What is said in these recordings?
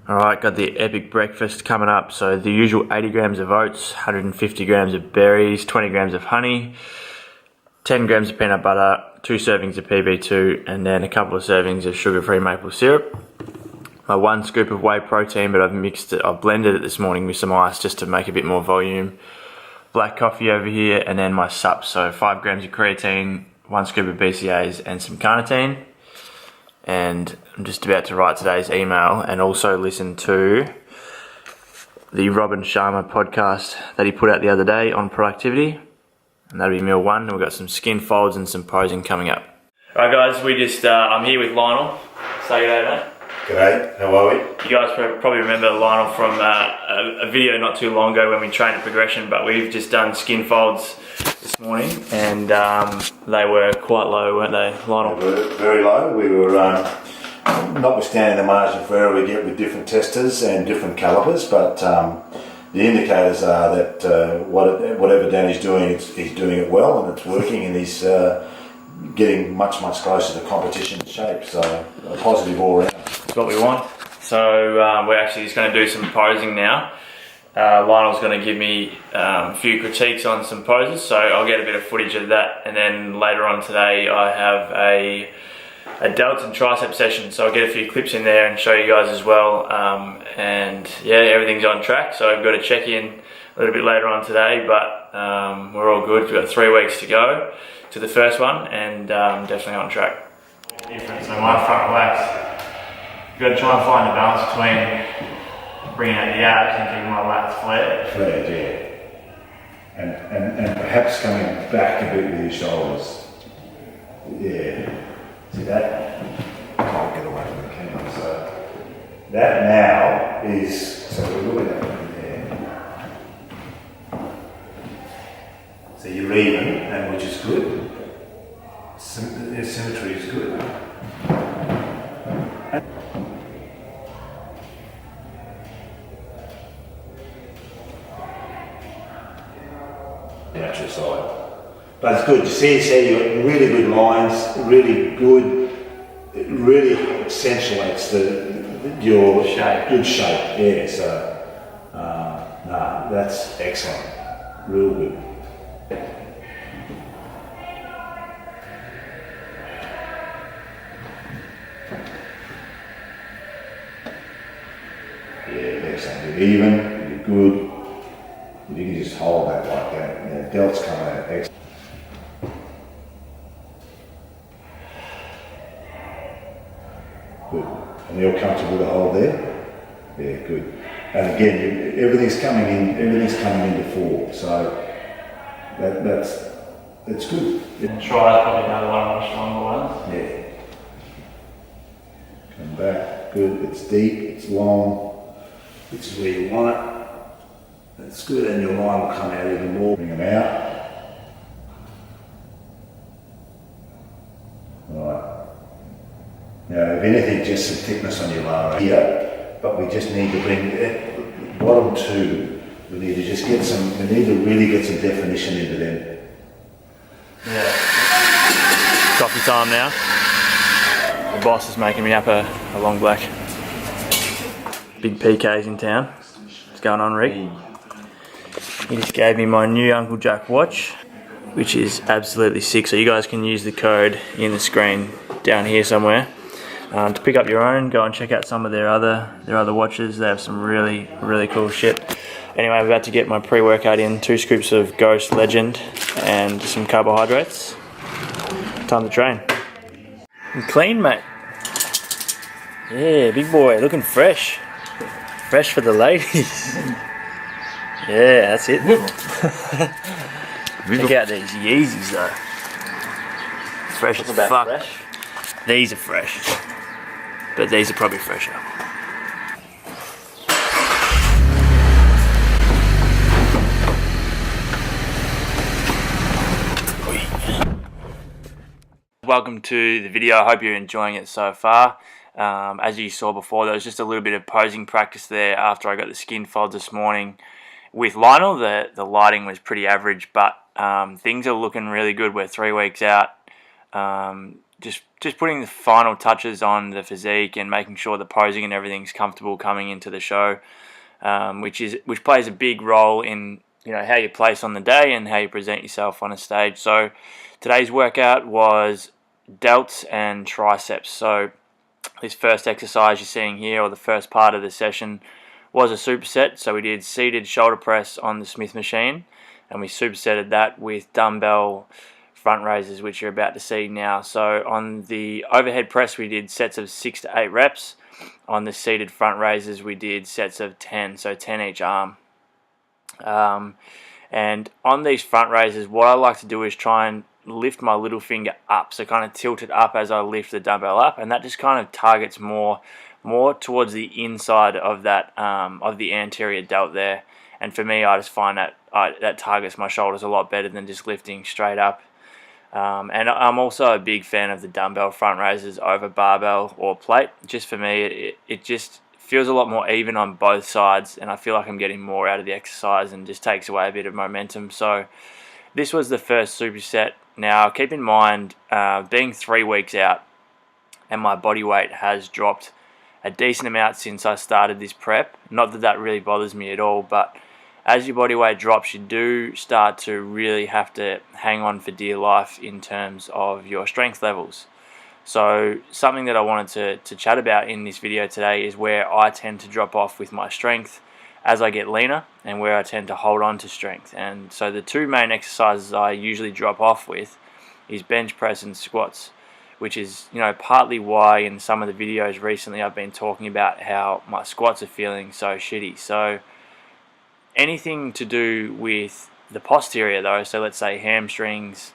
Alright, got the epic breakfast coming up. So the usual 80 grams of oats, 150 grams of berries, 20 grams of honey, 10 grams of peanut butter, 2 servings of PB2, and then a couple of servings of sugar-free maple syrup. My 1 scoop of whey protein, but I've blended it this morning with some ice just to make a bit more volume. Black coffee over here, and then my sup, so 5 grams of creatine, 1 scoop of BCAAs, and some carnitine. And I'm just about to write today's email and also listen to the Robin Sharma podcast that he put out the other day on productivity. And that'll be meal 1. And we've got some Skinfolds and some posing coming up. Alright guys, I'm here with Lionel. Say good day, mate. G'day, how are we? You guys probably remember Lionel from a video not too long ago when we trained at Progression, but we've just done Skinfolds this morning, and they were quite low, weren't they, Lionel? We were very low. We were, notwithstanding the margin for error we get with different testers and different calipers, but the indicators are that whatever Danny's doing, he's doing it well and it's working, and he's getting much closer to competition shape, so a positive all around. That's what we want. So we're actually just going to do some posing now. Lionel's going to give me a few critiques on some poses, so I'll get a bit of footage of that, and then later on today I have a delts and tricep session, so I'll get a few clips in there and show you guys as well. And yeah, everything's on track, so I've got to check in a little bit later on today, but we're all good. We've got 3 weeks to go to the first one, and definitely on track. Different. So my front lats, you've got to try and find the balance between bringing out the abs and keeping my lats flared. Flared, yeah. And perhaps coming back a bit with your shoulders. Yeah. See that? Can't get away from the camera. So that now is, so we're looking at it there. So you're even, and which is good. The symmetry is good. Natural side. But it's good to see you've got really good lines, really accentuates your shape. Good shape, yeah, so that's excellent, real good. Yeah, excellent, you're even, you're good. If you can just hold that like that, yeah, delts come out, excellent. Good. And you're comfortable with the hold there? Yeah, good. And again, everything's coming into 4, so that's good. And try probably another one of the stronger ones. Yeah. Come back, good. It's deep, it's long, it's where you want it. That's good, and your line will come out even more. Bring them out. Right. Now, if anything, just some thickness on your lower here, but we just need to bring it, bottom 2. We need to just get we need to really get some definition into them. Yeah. Coffee time now. The boss is making me up a long black. Big PK's in town. What's going on, Rick? He just gave me my new Uncle Jack watch, which is absolutely sick. So you guys can use the code in the screen down here somewhere to pick up your own. Go and check out some of their other watches. They have some really cool shit. Anyway, I'm about to get my pre-workout in. 2 scoops of Ghost Legend and some carbohydrates. Time to train. And clean, mate. Yeah, big boy, looking fresh. Fresh for the ladies. Yeah, that's it. Check out these Yeezys though. Fresh as fuck. Fresh? These are fresh. But these are probably fresher. Welcome to the video. I hope you're enjoying it so far. As you saw before, there was just a little bit of posing practice there after I got the Skinfolds this morning. With Lionel, the lighting was pretty average, but things are looking really good. We're 3 weeks out. just putting the final touches on the physique and making sure the posing and everything's comfortable coming into the show, which plays a big role in how you place on the day and how you present yourself on a stage. So today's workout was delts and triceps. So this first exercise you're seeing here, or the first part of the session, was a superset. So we did seated shoulder press on the Smith machine, and we supersetted that with dumbbell front raises, which you're about to see now. So on the overhead press, we did sets of 6 to 8 reps. On the seated front raises, we did sets of 10, so 10 each arm. And on these front raises, what I like to do is try and lift my little finger up, so kind of tilt it up as I lift the dumbbell up, and that just kind of targets more towards the inside of that of the anterior delt there. And for me, I just find that that targets my shoulders a lot better than just lifting straight up. And I'm also a big fan of the dumbbell front raises over barbell or plate. Just for me, it just feels a lot more even on both sides, and I feel like I'm getting more out of the exercise and just takes away a bit of momentum. So this was the first superset. Now keep in mind, being 3 weeks out, and my body weight has dropped a decent amount since I started this prep. Not that that really bothers me at all, but as your body weight drops, you do start to really have to hang on for dear life in terms of your strength levels. So something that I wanted to chat about in this video today is where I tend to drop off with my strength as I get leaner, and where I tend to hold on to strength. And so the two main exercises I usually drop off with is bench press and squats, which is partly why in some of the videos recently I've been talking about how my squats are feeling so shitty. So anything to do with the posterior though, so let's say hamstrings,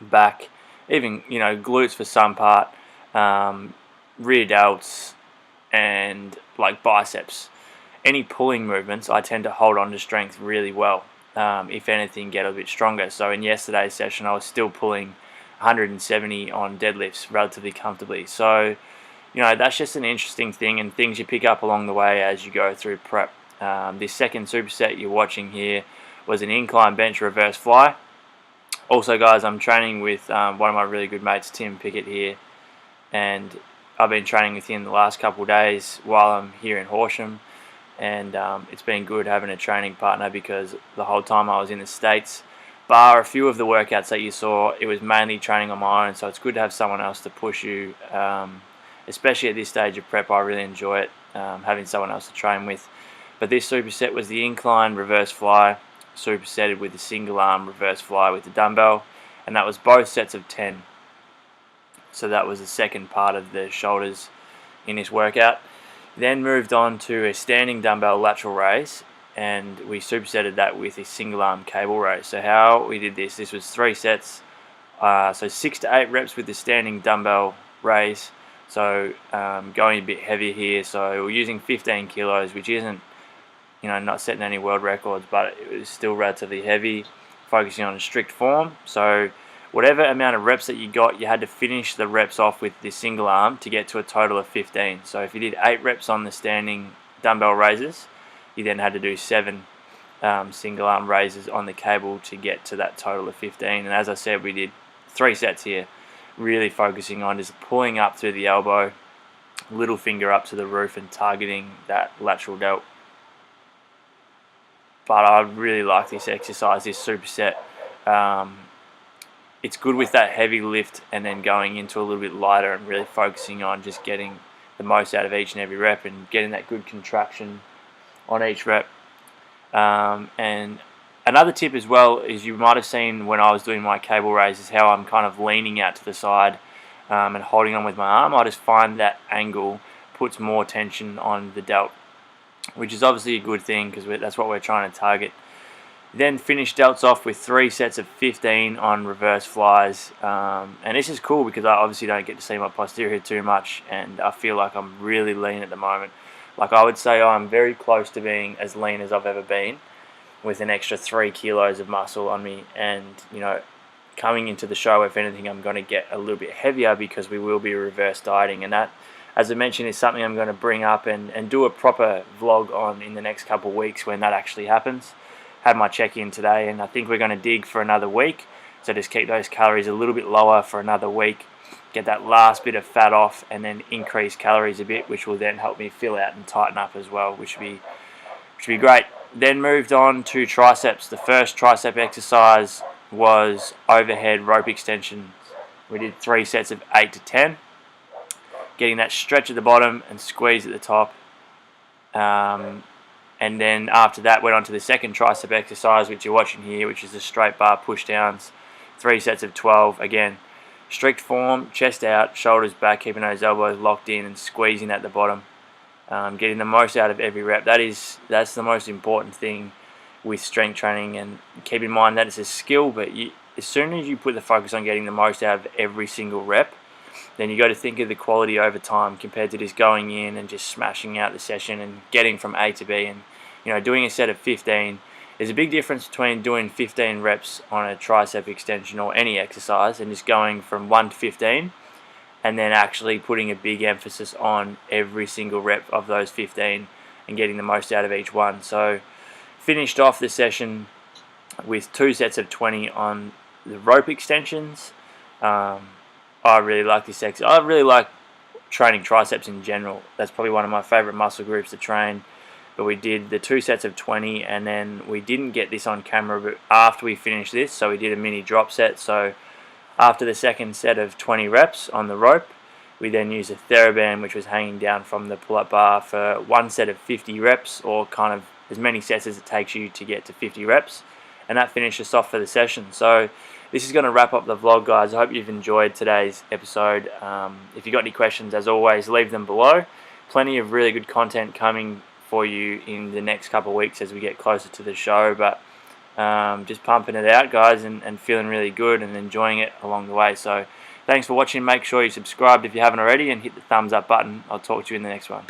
back, even glutes for some part, rear delts, and like biceps, any pulling movements, I tend to hold on to strength really well. If anything, get a bit stronger. So in yesterday's session, I was still pulling 170 on deadlifts relatively comfortably. So that's just an interesting thing, and things you pick up along the way as you go through prep. This second superset you're watching here was an incline bench reverse fly. Also guys, I'm training with one of my really good mates, Tim Pickett here, and I've been training with him the last couple of days while I'm here in Horsham, and it's been good having a training partner, because the whole time I was in the States, bar a few of the workouts that you saw, it was mainly training on my own. So it's good to have someone else to push you, especially at this stage of prep. I really enjoy it, having someone else to train with. But this superset was the incline reverse fly, supersetted with the single arm reverse fly with the dumbbell, and that was both sets of 10. So that was the second part of the shoulders in this workout. Then moved on to a standing dumbbell lateral raise, and we supersetted that with a single arm cable raise. So how we did this was 3 sets, so 6 to 8 reps with the standing dumbbell raise. So going a bit heavier here, so we're using 15 kilos, which isn't not setting any world records, but it was still relatively heavy, focusing on a strict form. So whatever amount of reps that you got, you had to finish the reps off with the single arm to get to a total of 15. So if you did 8 reps on the standing dumbbell raises, you then had to do 7 single arm raises on the cable to get to that total of 15. And as I said, we did 3 sets here, really focusing on just pulling up through the elbow, little finger up to the roof, and targeting that lateral delt. But I really like this exercise, this superset. It's good with that heavy lift and then going into a little bit lighter and really focusing on just getting the most out of each and every rep and getting that good contraction on each rep. And another tip as well is, you might have seen when I was doing my cable raise, is how I'm kind of leaning out to the side and holding on with my arm. I just find that angle puts more tension on the delt, which is obviously a good thing because that's what we're trying to target. Then finish delts off with 3 sets of 15 on reverse flies. And this is cool because I obviously don't get to see my posterior too much, and I feel like I'm really lean at the moment. Like, I would say I'm very close to being as lean as I've ever been, with an extra 3 kilos of muscle on me. And coming into the show, if anything, I'm going to get a little bit heavier because we will be reverse dieting, and that, as I mentioned, is something I'm going to bring up and do a proper vlog on in the next couple of weeks when that actually happens. Had my check-in today, and I think we're going to dig for another week, so just keep those calories a little bit lower for another week, get that last bit of fat off, and then increase calories a bit, which will then help me fill out and tighten up as well, which would be great. Then moved on to triceps. The first tricep exercise was overhead rope extensions. We did 3 sets of 8 to 10, getting that stretch at the bottom and squeeze at the top. And then after that went on to the second tricep exercise, which you're watching here, which is the straight bar push downs, 3 sets of 12. Again, strict form, chest out, shoulders back, keeping those elbows locked in and squeezing at the bottom, getting the most out of every rep. That's the most important thing with strength training, and keep in mind that it's a skill, but as soon as you put the focus on getting the most out of every single rep, then you got to think of the quality over time compared to just going in and just smashing out the session and getting from A to B. And doing a set of 15, there's a big difference between doing 15 reps on a tricep extension or any exercise and just going from 1 to 15, and then actually putting a big emphasis on every single rep of those 15 and getting the most out of each one. So finished off the session with 2 sets of 20 on the rope extensions. I really like this exercise. I really like training triceps in general. That's probably one of my favorite muscle groups to train. But we did the 2 sets of 20, and then we didn't get this on camera, but after we finished this, so we did a mini drop set. So after the second set of 20 reps on the rope, we then used a TheraBand, which was hanging down from the pull-up bar, for 1 set of 50 reps, or kind of as many sets as it takes you to get to 50 reps. And that finished us off for the session. So this is going to wrap up the vlog, guys. I hope you've enjoyed today's episode. If you've got any questions, as always, leave them below. Plenty of really good content coming for you in the next couple of weeks as we get closer to the show. But just pumping it out, guys, and feeling really good and enjoying it along the way. So thanks for watching. Make sure you subscribe if you haven't already and hit the thumbs up button. I'll talk to you in the next one.